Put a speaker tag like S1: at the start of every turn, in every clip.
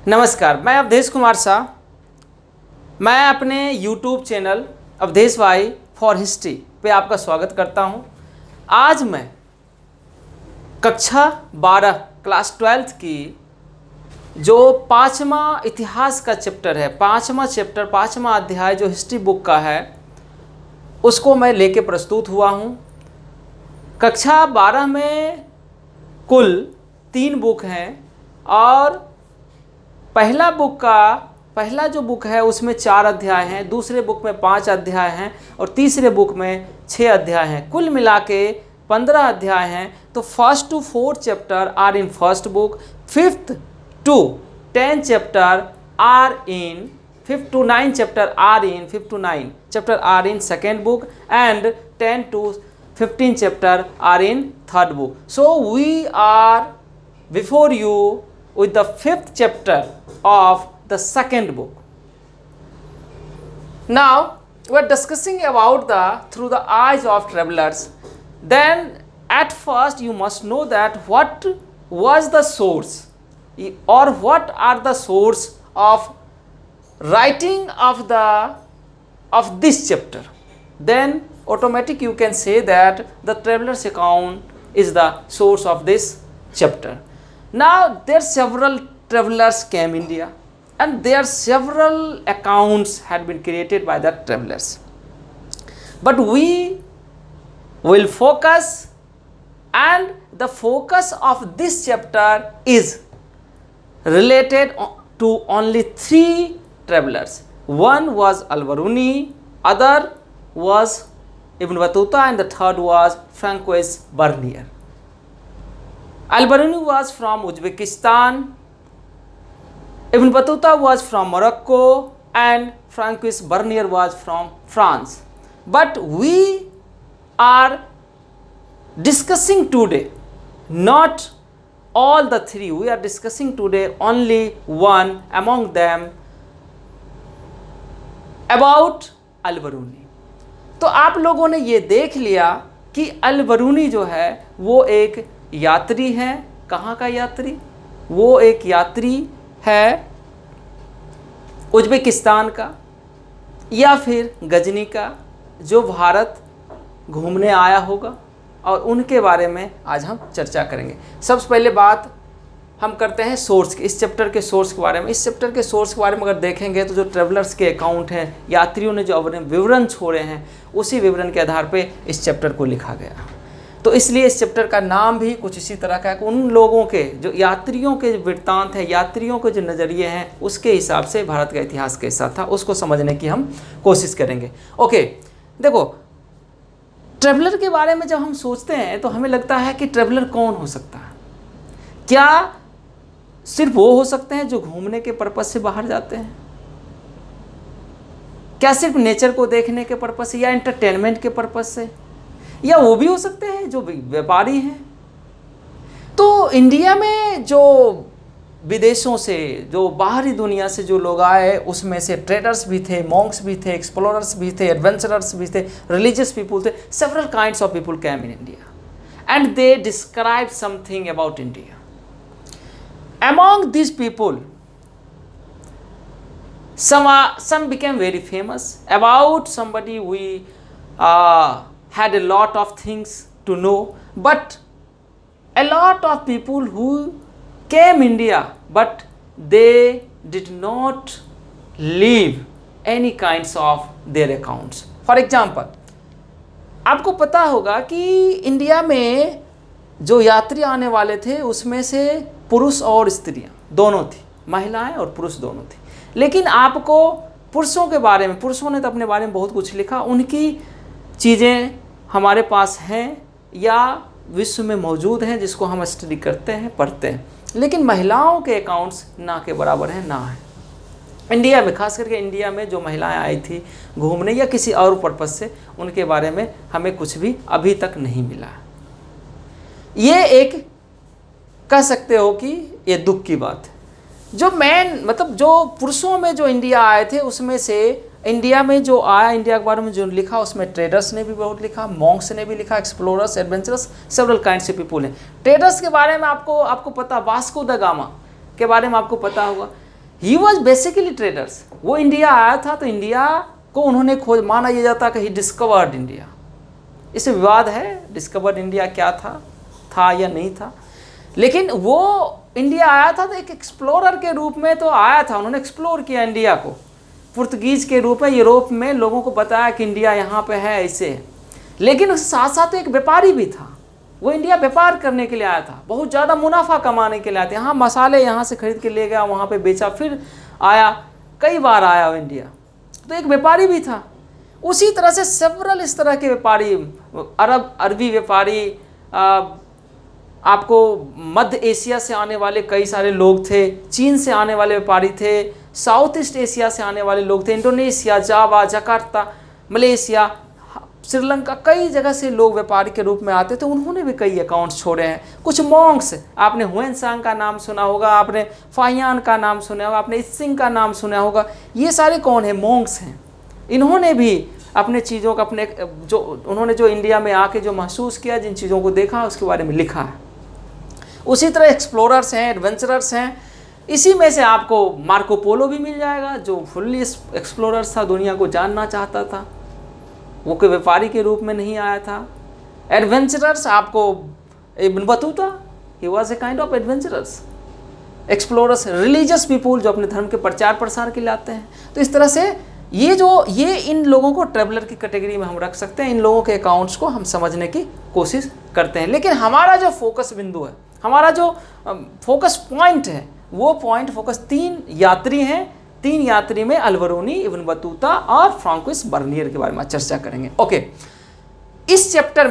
S1: नमस्कार, मैं अवधेश कुमार शाह। मैं अपने YouTube चैनल अवधेश भाई फॉर हिस्ट्री पे आपका स्वागत करता हूं। आज मैं कक्षा 12 क्लास 12th की जो पाँचवा इतिहास का चैप्टर है, पाँचवा अध्याय जो हिस्ट्री बुक का है, उसको मैं लेके प्रस्तुत हुआ हूं। कक्षा 12 में कुल 3 बुक हैं और पहला जो बुक है उसमें 4 अध्याय हैं, दूसरे बुक में 5 अध्याय हैं और तीसरे बुक में 6 अध्याय हैं। कुल मिला के 15 अध्याय हैं। तो 1st to 4th chapter are in first book, 5th to 10 chapter are in 5th to 9 chapter are in second book and 10 to 15 chapter are in third book. So we are before you with the 5th chapter of the second book. Now we are discussing about the through the eyes of travelers. Then at first you must know that what was the source or what are the source of writing of this chapter. Then automatic you can say that the traveler's account is the source of this chapter. Now there several travelers came India and there several accounts had been created by the travelers, but we will focus, and the focus of this chapter is related to only 3 travelers. One was Al-Biruni, other was Ibn Battuta and the third was Francois Bernier. Al-Biruni was from Uzbekistan, Ibn Battuta was from Morocco and Francois Bernier was from France. But we are discussing today not all the 3, we are discussing today only one among them about Al-Biruni. तो आप लोगों ने ये देख लिया कि अल-बिरूनी जो है वो एक यात्री है। कहाँ का यात्री? वो एक यात्री है उज्बेकिस्तान का या फिर गजनी का, जो भारत घूमने आया होगा, और उनके बारे में आज हम चर्चा करेंगे। सबसे पहले बात हम करते हैं सोर्स की, इस चैप्टर के सोर्स के बारे में। इस चैप्टर के सोर्स के बारे में अगर देखेंगे तो जो ट्रेवलर्स के अकाउंट हैं, यात्रियों ने जो अपने विवरण छोड़े हैं, उसी विवरण के आधार पे इस चैप्टर को लिखा गया। तो इसलिए इस चैप्टर का नाम भी कुछ इसी तरह का है कि उन लोगों के जो यात्रियों के वृत्तांत हैं, यात्रियों के जो नज़रिए हैं, उसके हिसाब से भारत का इतिहास कैसा था उसको समझने की हम कोशिश करेंगे। ओके, देखो, ट्रेवलर के बारे में जब हम सोचते हैं तो हमें लगता है कि ट्रेवलर कौन हो सकता है? क्या सिर्फ वो हो सकते हैं जो घूमने के पर्पज से बाहर जाते हैं? क्या सिर्फ नेचर को देखने के पर्पज से या एंटरटेनमेंट के पर्पज से? या वो भी हो सकते हैं जो व्यापारी हैं? तो इंडिया में जो विदेशों से, जो बाहरी दुनिया से जो लोग आए, उसमें से ट्रेडर्स भी थे, मॉन्क्स भी थे, एक्सप्लोरर्स भी थे, एडवेंचरर्स भी थे, रिलीजियस पीपुल थे। Several kinds of people came in India and they describe something about India. Among these people, some became very famous. About somebody we had a lot of things to know, but a lot of people who came India, but they did not leave any kinds of their accounts. For example, आपको पता होगा कि India में जो यात्री आने वाले थे उसमें से पुरुष और स्त्रियां दोनों थी, महिलाएं और पुरुष दोनों थी। लेकिन आपको पुरुषों के बारे में, पुरुषों ने तो अपने बारे में बहुत कुछ लिखा, उनकी चीज़ें हमारे पास हैं या विश्व में मौजूद हैं, जिसको हम स्टडी करते हैं, पढ़ते हैं। लेकिन महिलाओं के अकाउंट्स ना के बराबर हैं, ना है। इंडिया में, खास करके इंडिया में जो महिलाएं आई थी घूमने या किसी और पर्पज़ से, उनके बारे में हमें कुछ भी अभी तक नहीं मिला। ये एक कह सकते हो कि ये दुख की बात है। जो मतलब जो पुरुषों में जो इंडिया आए थे, उसमें से इंडिया में जो आया, इंडिया के बारे में जो लिखा, उसमें ट्रेडर्स ने भी बहुत लिखा, मॉन्क्स ने भी लिखा, explorers, adventurous, several kinds of people हैं। ट्रेडर्स के बारे में आपको पता, वास्को द गामा के बारे में आपको पता होगा। He was basically traders. वो इंडिया आया था तो इंडिया को उन्होंने खोज, माना यह जाता कि ही डिस्कवर्ड इंडिया। इससे विवाद है डिस्कवर्ड इंडिया क्या था या नहीं था, लेकिन वो इंडिया आया था तो एक एक्सप्लोरर के रूप में तो आया था। उन्होंने एक्सप्लोर किया इंडिया को, पुर्तगीज के रूप में यूरोप में लोगों को बताया कि इंडिया यहाँ पे है, ऐसे है। लेकिन उसके साथ साथ एक व्यापारी भी था। वो इंडिया व्यापार करने के लिए आया था, बहुत ज़्यादा मुनाफा कमाने के लिए आया था। यहाँ मसाले यहाँ से खरीद के ले गया, वहाँ पे बेचा, फिर आया, कई बार आया वो इंडिया। तो एक व्यापारी भी था। उसी तरह से सेवरल इस तरह के व्यापारी, अरबी व्यापारी, आपको मध्य एशिया से आने वाले कई सारे लोग थे, चीन से आने वाले व्यापारी थे, साउथ ईस्ट एशिया से आने वाले लोग थे, इंडोनेशिया, जावा, जकार्ता, मलेशिया, श्रीलंका, कई जगह से लोग व्यापारी के रूप में आते थे। उन्होंने भी कई अकाउंट्स छोड़े हैं। कुछ मॉन्क्स, आपने हुएनसांग का नाम सुना होगा, आपने फाहियान का नाम सुना होगा, आपने इत्सिंग का नाम सुना होगा। ये सारे कौन है? मॉन्क्स हैं। इन्होंने भी अपने चीज़ों का, अपने जो उन्होंने जो इंडिया में आके जो महसूस किया, जिन चीज़ों को देखा, उसके बारे में लिखा है। उसी तरह एक्सप्लोरर्स हैं, एडवेंचरर्स हैं। इसी में से आपको मार्को पोलो भी मिल जाएगा, जो फुल्ली एक्सप्लोरर्स था, दुनिया को जानना चाहता था, वो कोई व्यापारी के रूप में नहीं आया था। एडवेंचरर्स आपको Ibn Battuta, he was a kind of adventurers. Explorers religious people, जो अपने धर्म के प्रचार प्रसार के लिए आते हैं। तो इस तरह से ये इन लोगों को ट्रेवलर की कैटेगरी में हम रख सकते हैं। इन लोगों के अकाउंट्स को हम समझने की कोशिश करते हैं। लेकिन हमारा जो फोकस बिंदु है, हमारा जो फोकस पॉइंट है, वो पॉइंट फोकस 3 यात्री हैं। 3 यात्री में अलबरूनी, इब्न बतूता और फ्रांकोइस बर्नियर के बारे में चर्चा करेंगे। ओके, इस चैप्टर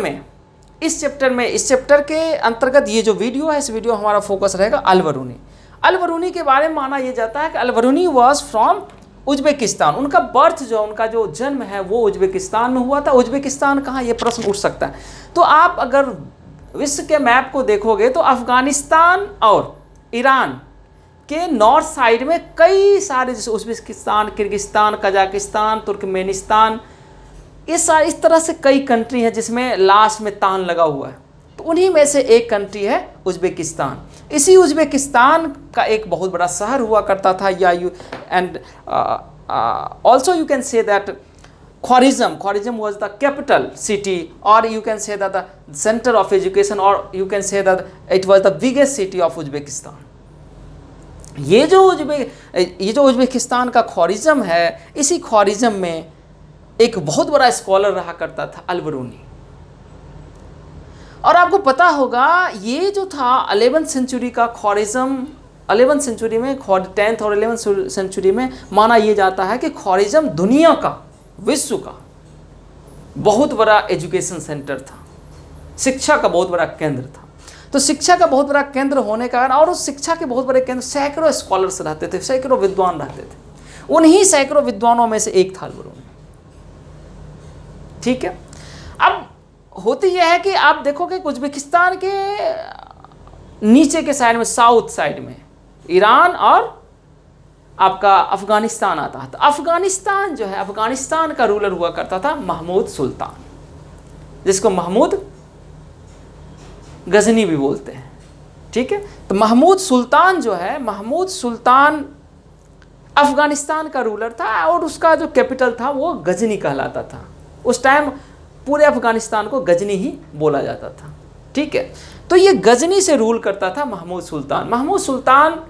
S1: के अंतर्गत ये जो वीडियो है, इस वीडियो हमारा फोकस रहेगा अलबरूनी। अलबरूनी के बारे में माना यह जाता है कि अलबरूनी वॉज फ्रॉम उज्बेकिस्तान। उनका बर्थ उनका जो जन्म है वो उज्बेकिस्तान में हुआ था। उज्बेकिस्तान कहाँ, ये प्रश्न उठ सकता है। तो आप अगर विश्व के मैप को देखोगे तो अफगानिस्तान और ईरान के नॉर्थ साइड में कई सारे, जैसे उज्बेकिस्तान, किर्गिस्तान, कजाकिस्तान, तुर्कमेनिस्तान, इस तरह से कई कंट्री हैं जिसमें लास्ट में तान लगा हुआ है। तो उन्हीं में से एक कंट्री है उज्बेकिस्तान। इसी उज्बेकिस्तान का एक बहुत बड़ा शहर हुआ करता था, and also you can say that Khwarizm was the capital city, or you can say that the center of education, or you can say that it was the biggest city of Uzbekistan. ये जो Uzbekistan का ख्वारिज़म है, इसी ख्वारिज़म में एक बहुत बड़ा scholar रहा करता था अलबरूनी। और आपको पता होगा ये जो था 11th सेंचुरी का ख्वारिज़म, 11th सेंचुरी में, 10th और 11th सेंचुरी में माना यह जाता है कि ख्वारिज़म दुनिया का, विश्व का बहुत बड़ा एजुकेशन सेंटर था, शिक्षा का बहुत बड़ा केंद्र था। तो शिक्षा का बहुत बड़ा केंद्र होने का कारण, और उस शिक्षा के बहुत बड़े केंद्र सैकड़ों स्कॉलर्स रहते थे, सैकड़ों विद्वान रहते थे। उन्हीं सैकड़ों विद्वानों में से एक था अलबरूनी। ठीक है, अब होती यह है कि आप देखोगे उज्बेकिस्तान के नीचे के साइड में, साउथ साइड में ईरान और आपका अफगानिस्तान आता है। तो अफगानिस्तान जो है, अफगानिस्तान का रूलर हुआ करता था महमूद सुल्तान, जिसको महमूद गजनी भी बोलते हैं। ठीक है, तो महमूद सुल्तान जो है, महमूद सुल्तान अफगानिस्तान का रूलर था, और उसका जो कैपिटल था वो गजनी कहलाता था। उस टाइम पूरे अफगानिस्तान को गजनी ही बोला जाता था। ठीक है, तो ये गजनी से रूल करता था महमूद सुल्तान। महमूद सुल्तान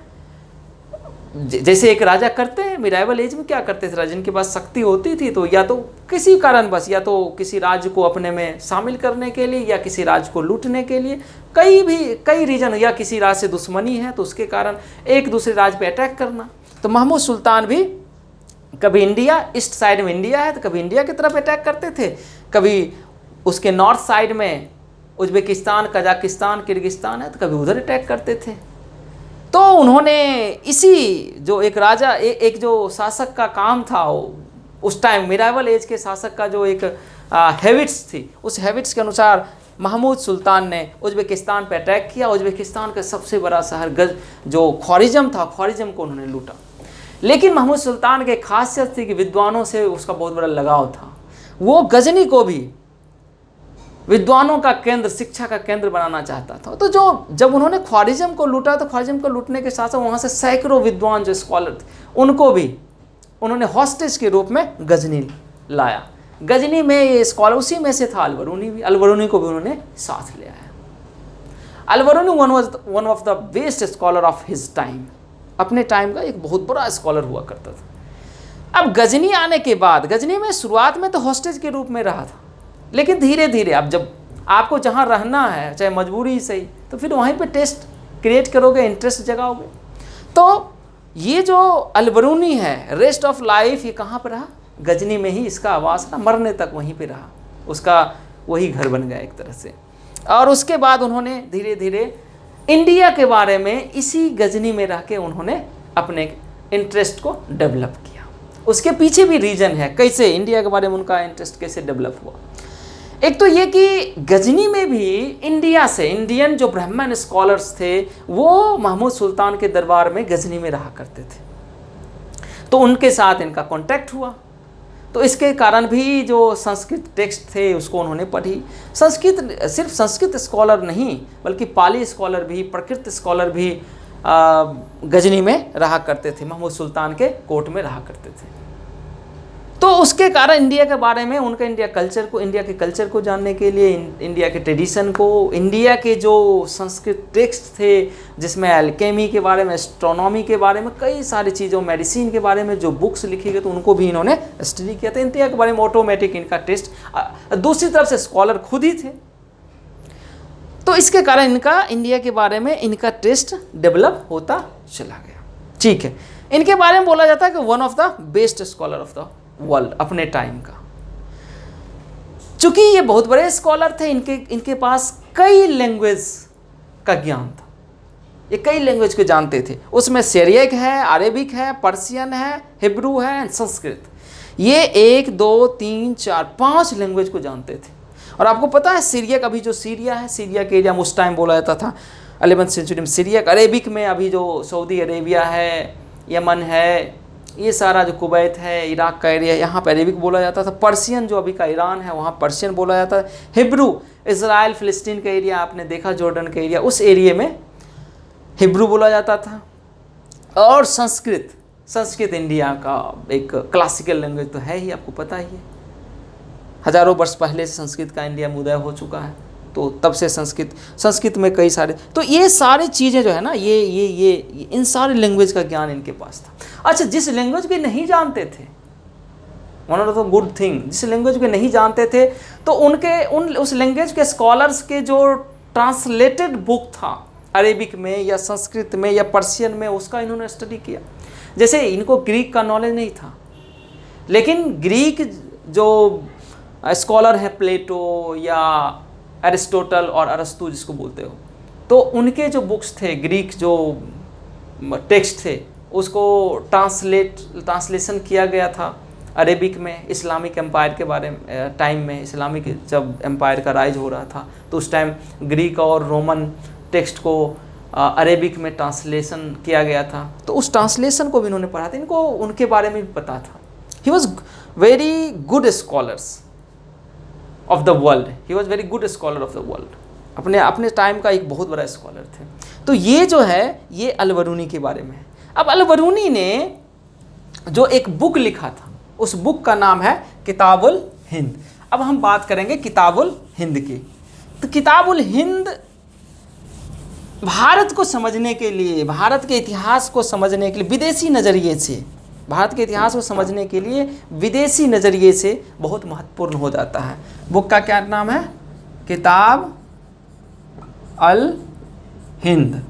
S1: जैसे एक राजा करते हैं, मिडाइवल एज में क्या करते थे, राजा जिनके पास शक्ति होती थी तो या तो किसी कारण बस, या तो किसी राज्य को अपने में शामिल करने के लिए, या किसी राज्य को लूटने के लिए, कई रीजन, या किसी राज्य से दुश्मनी है तो उसके कारण एक दूसरे राज्य पे अटैक करना। तो महमूद सुल्तान भी कभी इंडिया, ईस्ट साइड में इंडिया है तो कभी इंडिया की तरफ अटैक करते थे, कभी उसके नॉर्थ साइड में उज्बेकिस्तान, कजाकिस्तान, किर्गिस्तान है तो कभी उधर अटैक करते थे। तो उन्होंने इसी जो एक राजा, एक जो शासक का काम था, उस टाइम मिडाइवल एज के शासक का जो एक हैबिट्स थी, उस हैबिट्स के अनुसार महमूद सुल्तान ने उज्बेकिस्तान पर अटैक किया। उज्बेकिस्तान का सबसे बड़ा शहर जो ख्वारिज़म था, ख्वारिज़म को उन्होंने लूटा। लेकिन महमूद सुल्तान की खासियत थी कि विद्वानों से उसका बहुत बड़ा लगाव था। वो गजनी को भी विद्वानों का केंद्र, शिक्षा का केंद्र बनाना चाहता था। तो जब उन्होंने ख्वारिज़्म को लूटा, तो ख्वारिज़्म को लूटने के साथ साथ वहाँ से सैकड़ों विद्वान जो स्कॉलर थे उनको भी उन्होंने हॉस्टेज के रूप में गजनी लाया। गजनी में ये स्कॉलर, उसी में से था अलबरूनी को भी उन्होंने साथ ले आया। Al-Biruni one of the best scholar of his time, अपने टाइम का एक बहुत बड़ा स्कॉलर हुआ करता था। अब गजनी आने के बाद, गजनी में शुरुआत में तो हॉस्टेज के रूप में रहा था, लेकिन धीरे धीरे अब जब आपको जहाँ रहना है, चाहे मजबूरी ही सही, तो फिर वहीं पे टेस्ट क्रिएट करोगे, इंटरेस्ट जगाओगे। तो ये जो अलबरूनी है, रेस्ट ऑफ लाइफ ये कहाँ पर रहा? गजनी में ही इसका आवास रहा, मरने तक वहीं पे रहा, उसका वही घर बन गया एक तरह से। और उसके बाद उन्होंने धीरे धीरे इंडिया के बारे में इसी गजनी में रह के उन्होंने अपने इंटरेस्ट को डेवलप किया। उसके पीछे भी रीज़न है कैसे इंडिया के बारे में उनका इंटरेस्ट कैसे डेवलप हुआ। एक तो ये कि गजनी में भी इंडिया से, इंडियन जो ब्राह्मण स्कॉलर्स थे वो महमूद सुल्तान के दरबार में गजनी में रहा करते थे, तो उनके साथ इनका कांटेक्ट हुआ। तो इसके कारण भी जो संस्कृत टेक्स्ट थे उसको उन्होंने पढ़ी। संस्कृत, सिर्फ संस्कृत स्कॉलर नहीं बल्कि पाली स्कॉलर भी, प्रकृत स्कॉलर भी गजनी में रहा करते थे, महमूद सुल्तान के कोर्ट में रहा करते थे। तो उसके कारण इंडिया के बारे में, उनका इंडिया के कल्चर को जानने के लिए, इंडिया के ट्रेडिशन को, इंडिया के जो संस्कृत टेक्स्ट थे जिसमें एल्केमी के बारे में, एस्ट्रोनॉमी के बारे में, कई सारी चीज़ों, मेडिसिन के बारे में जो बुक्स लिखी गई तो उनको भी इन्होंने स्टडी किया था। इंडिया के बारे में ऑटोमेटिक इनका टेस्ट, दूसरी तरफ से स्कॉलर खुद ही थे, तो इसके कारण इनका इंडिया के बारे में इनका टेस्ट डेवलप होता चला गया। ठीक है, इनके बारे में बोला जाता है कि one of the best scholar of the world अपने टाइम का। चूंकि ये बहुत बड़े स्कॉलर थे, इनके पास कई लैंग्वेज का ज्ञान था, ये कई लैंग्वेज को जानते थे। उसमें सिरियक है, अरेबिक है, पर्शियन है, हिब्रू है, संस्कृत, ये 1 2 3 4 5 लैंग्वेज को जानते थे। और आपको पता है सिरियक, अभी जो सीरिया है, सीरिया के एरिया में उस टाइम बोला जाता था 11वीं सेंचुरी में सिरियक। अरेबिक में अभी जो सऊदी अरेबिया है, यमन है, ये सारा जो कुवैत है, इराक का एरिया, यहाँ पर अरेबिक बोला जाता था। पर्शियन जो अभी का ईरान है वहाँ पर्शियन बोला जाता है। हिब्रू, इज़राइल फिलिस्तीन का एरिया आपने देखा, जॉर्डन का एरिया, उस एरिया में हिब्रू बोला जाता था। और संस्कृत इंडिया का एक क्लासिकल लैंग्वेज तो है ही, आपको पता ही है। हज़ारों वर्ष पहले से संस्कृत का इंडिया में उदय हो चुका है, तो तब से संस्कृत में कई सारे, तो ये सारी चीज़ें जो है ना, ये इन सारे लैंग्वेज का ज्ञान इनके पास था। अच्छा, जिस लैंग्वेज को नहीं जानते थे, one of the good thing, जिस लैंग्वेज को नहीं जानते थे तो उस लैंग्वेज के स्कॉलर्स के जो ट्रांसलेटेड बुक था अरेबिक में या संस्कृत में या पर्शियन में, उसका इन्होंने स्टडी किया। जैसे इनको ग्रीक का नॉलेज नहीं था, लेकिन ग्रीक जो स्कॉलर है प्लेटो या एरिस्टोटल और अरस्तु जिसको बोलते हो, तो उनके जो बुक्स थे, ग्रीक जो टेक्स्ट थे, उसको ट्रांसलेशन किया गया था अरेबिक में। इस्लामिक एम्पायर के बारे में टाइम में, इस्लामिक जब एम्पायर का राइज हो रहा था तो उस टाइम ग्रीक और रोमन टेक्स्ट को अरेबिक में ट्रांसलेशन किया गया था, तो उस ट्रांसलेशन को भी इन्होंने पढ़ा था। इनको उनके बारे में भी पता था। He was very good scholars of the world, he was very good scholar of the world, अपने टाइम का एक बहुत बड़ा स्कॉलर थे। तो ये जो है ये अलबरूनी के बारे में है। अब अलबरूनी ने जो एक बुक लिखा था, उस बुक का नाम है किताबुल हिंद। अब हम बात करेंगे किताबुल हिंद की। तो किताबुल हिंद भारत को समझने के लिए, भारत के इतिहास को समझने के लिए विदेशी नज़रिए से, भारत के इतिहास को समझने के लिए विदेशी नज़रिए से बहुत महत्वपूर्ण हो जाता है। बुक का क्या नाम है? किताब अल हिंद।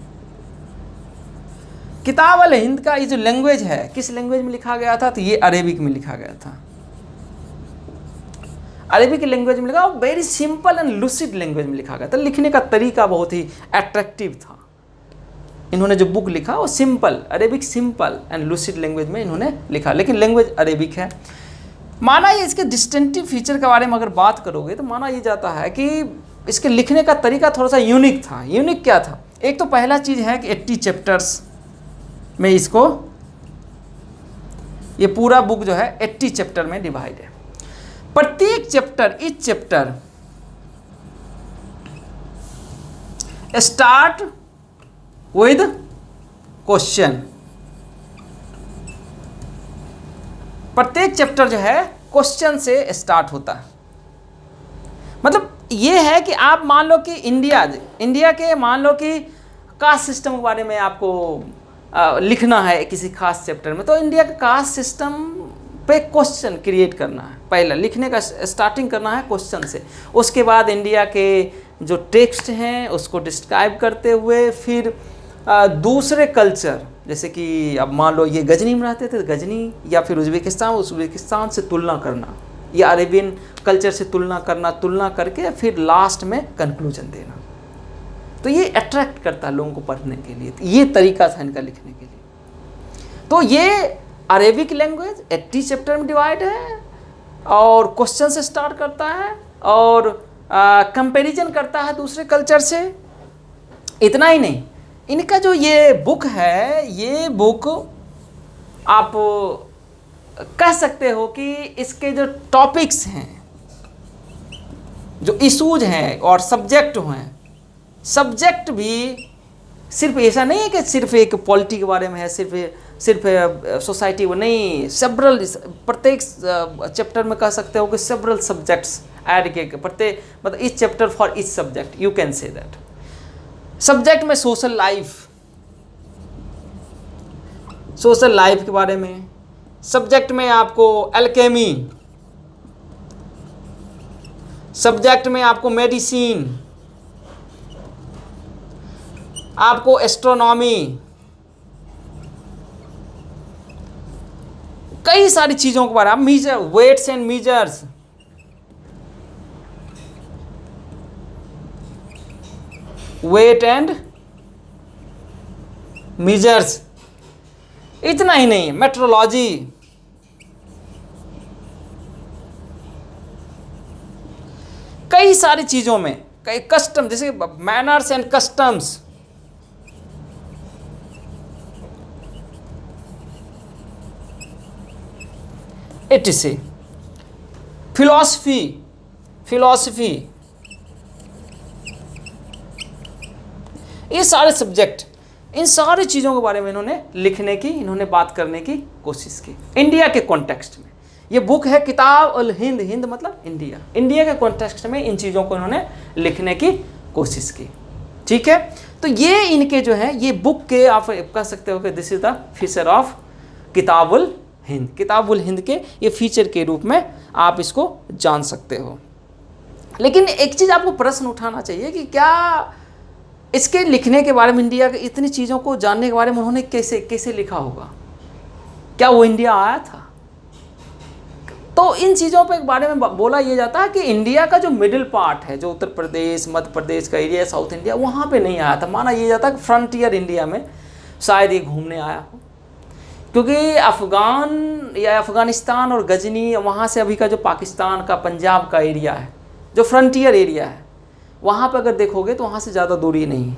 S1: किताब अल हिंद का ये जो लैंग्वेज है, किस लैंग्वेज में लिखा गया था? तो ये अरेबिक में लिखा गया था। अरेबिक लैंग्वेज में लिखा, very simple and lucid language में लिखा गया था। लिखने का तरीका बहुत ही अट्रैक्टिव था। इन्होंने जो बुक लिखा वो simple, Arabic simple and lucid language में इन्होंने लिखा, लेकिन लैंग्वेज अरेबिक है। माना ये इसके डिस्टिंक्टिव फीचर के बारे में अगर बात करोगे तो माना ये जाता है कि इसके लिखने का तरीका थोड़ा सा यूनिक था। यूनिक क्या था? एक तो पहला चीज़ है कि 80 चैप्टर्स में इसको, ये पूरा बुक जो है 80 चैप्टर में डिवाइड है। प्रत्येक chapter, etch chapter start with question. प्रत्येक चैप्टर जो है क्वेश्चन से स्टार्ट होता है। मतलब ये है कि आप मान लो कि इंडिया के मान लो कि कास्ट सिस्टम के बारे में आपको लिखना है किसी खास चैप्टर में, तो इंडिया के कास्ट सिस्टम पे क्वेश्चन क्रिएट करना है। पहला लिखने का स्टार्टिंग करना है क्वेश्चन से। उसके बाद इंडिया के जो टेक्स्ट हैं उसको डिस्क्राइब करते हुए फिर दूसरे कल्चर, जैसे कि अब मान लो ये गजनी में रहते थे, गजनी या फिर उज्बेकिस्तान से तुलना करना या अरेबियन कल्चर से तुलना करके फिर लास्ट में कंक्लूजन देना। तो ये अट्रैक्ट करता है लोगों को पढ़ने के लिए। ये तरीका था इनका लिखने के लिए। तो ये अरेबिक लैंग्वेज 80 चैप्टर में डिवाइड है और क्वेश्चन से स्टार्ट करता है और कंपैरिजन करता है दूसरे कल्चर से। इतना ही नहीं, इनका जो ये बुक है, ये बुक आप कह सकते हो कि इसके जो टॉपिक्स हैं, जो इशूज हैं और सब्जेक्ट हैं, सब्जेक्ट भी सिर्फ ऐसा नहीं है कि सिर्फ एक पॉलिटी के बारे में है, सिर्फ सोसाइटी वो नहीं, सेवरल, प्रत्येक चैप्टर में कह सकते हो कि सेवरल सब्जेक्ट्स ऐड किए, प्रत्येक मतलब इस chapter for each subject, you can say that. Subject में सोशल लाइफ के बारे में, सब्जेक्ट में आपको एल्केमी, सब्जेक्ट में आपको मेडिसिन, आपको एस्ट्रोनॉमी, कई सारी चीजों के बारे में, measure, weights and measures, weight and measures. इतना ही नहीं, मेट्रोलॉजी, कई सारी चीजों में, कई कस्टम, जैसे manners and customs, etc, philosophy, ये सारे सब्जेक्ट, इन सारी चीज़ों के बारे में इन्होंने बात करने की कोशिश की इंडिया के कॉन्टेक्स्ट में। ये बुक है किताब उल हिंद, हिंद मतलब इंडिया के कॉन्टेक्स्ट में इन चीज़ों को इन्होंने लिखने की कोशिश की। ठीक है, तो ये इनके जो है, ये बुक के आप कह सकते हो कि this is the feature of Kitabul Hind के ये फीचर के रूप में आप इसको जान सकते हो। लेकिन एक चीज़ आपको प्रश्न उठाना चाहिए कि क्या इसके लिखने के बारे में, इंडिया के इतनी चीज़ों को जानने के बारे में उन्होंने कैसे लिखा होगा? क्या वो इंडिया आया था? तो इन चीज़ों पे बारे में बोला यह जाता है कि इंडिया का जो मिडिल पार्ट है, जो उत्तर प्रदेश, मध्य प्रदेश का एरिया, साउथ इंडिया, वहाँ पे नहीं आया था। माना यह जाता है कि फ्रंटियर इंडिया में शायद ये घूमने आया हो, क्योंकि अफ़गानिस्तान और गजनी, वहाँ से अभी का जो पाकिस्तान का पंजाब का एरिया है, जो फ्रंटियर एरिया है, वहाँ पे अगर देखोगे तो वहाँ से ज़्यादा दूरी नहीं है,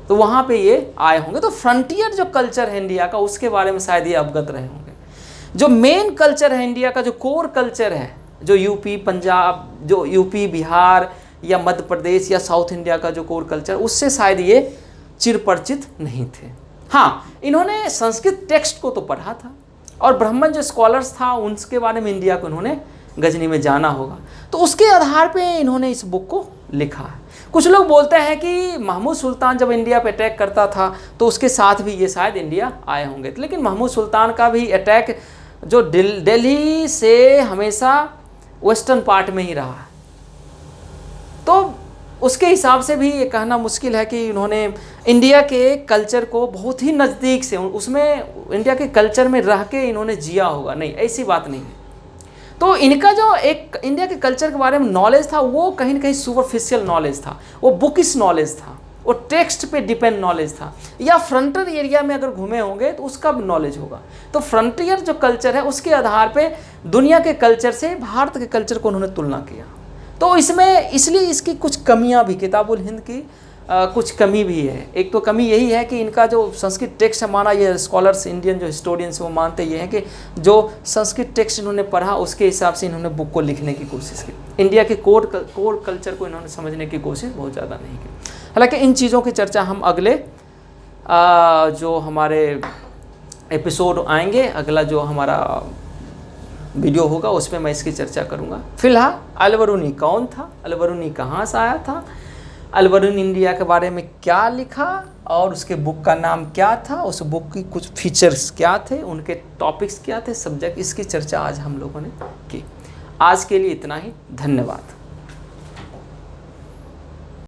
S1: तो वहाँ पे ये आए होंगे। तो फ्रंटियर जो कल्चर है इंडिया का, उसके बारे में शायद ये अवगत रहे होंगे। जो मेन कल्चर है इंडिया का, जो कोर कल्चर है, जो यूपी पंजाब, जो यूपी बिहार या मध्य प्रदेश या साउथ इंडिया का जो कोर कल्चर, उससे शायद ये चिरपरिचित नहीं थे। हाँ, इन्होंने संस्कृत टेक्स्ट को तो पढ़ा था और ब्राह्मण जो स्कॉलर्स था उनके बारे में इंडिया को इन्होंने गजनी में जाना होगा, तो उसके आधार पे इन्होंने इस बुक को लिखा है। कुछ लोग बोलते हैं कि महमूद सुल्तान जब इंडिया पे अटैक करता था तो उसके साथ भी ये शायद इंडिया आए होंगे, लेकिन महमूद सुल्तान का भी अटैक जो दिल्ली से हमेशा वेस्टर्न पार्ट में ही रहा है, तो उसके हिसाब से भी ये कहना मुश्किल है कि इन्होंने इंडिया के कल्चर को बहुत ही नज़दीक से, उसमें इंडिया के कल्चर में रह के इन्होंने जिया होगा। नहीं, ऐसी बात नहीं है। तो इनका जो एक इंडिया के कल्चर के बारे में नॉलेज था, वो कहीं ना कहीं सुपरफिशियल नॉलेज था, वो बुकिश नॉलेज था, वो टेक्स्ट पे डिपेंड नॉलेज था, या फ्रंटियर एरिया में अगर घूमे होंगे तो उसका भी नॉलेज होगा। तो फ्रंटियर जो कल्चर है उसके आधार पे दुनिया के कल्चर से भारत के कल्चर को उन्होंने तुलना किया। तो इसमें इसलिए इसकी कुछ कमियां भी, किताबुल हिंद की कुछ कमी भी है। एक तो कमी यही है कि इनका जो संस्कृत टेक्स्ट है, माना ये स्कॉलर्स, इंडियन जो हिस्टोरियंस वो मानते ये हैं कि जो संस्कृत टेक्स्ट इन्होंने पढ़ा उसके हिसाब से इन्होंने बुक को लिखने की कोशिश की। इंडिया के कोर कल्चर को इन्होंने समझने की कोशिश बहुत ज़्यादा नहीं की। हालांकि इन चीज़ों की चर्चा हम अगले जो हमारे एपिसोड आएंगे, अगला जो हमारा वीडियो होगा उसमें मैं इसकी चर्चा करूंगा। फिलहाल अल-बरूनी कौन था, अल-बरूनी कहाँ से आया था, अल-बरूनी इंडिया के बारे में क्या लिखा और उसके बुक का नाम क्या था, उस बुक की कुछ फीचर्स क्या थे, उनके टॉपिक्स क्या थे, सब्जेक्ट, इसकी चर्चा आज हम लोगों ने की। आज के लिए इतना ही, धन्यवाद।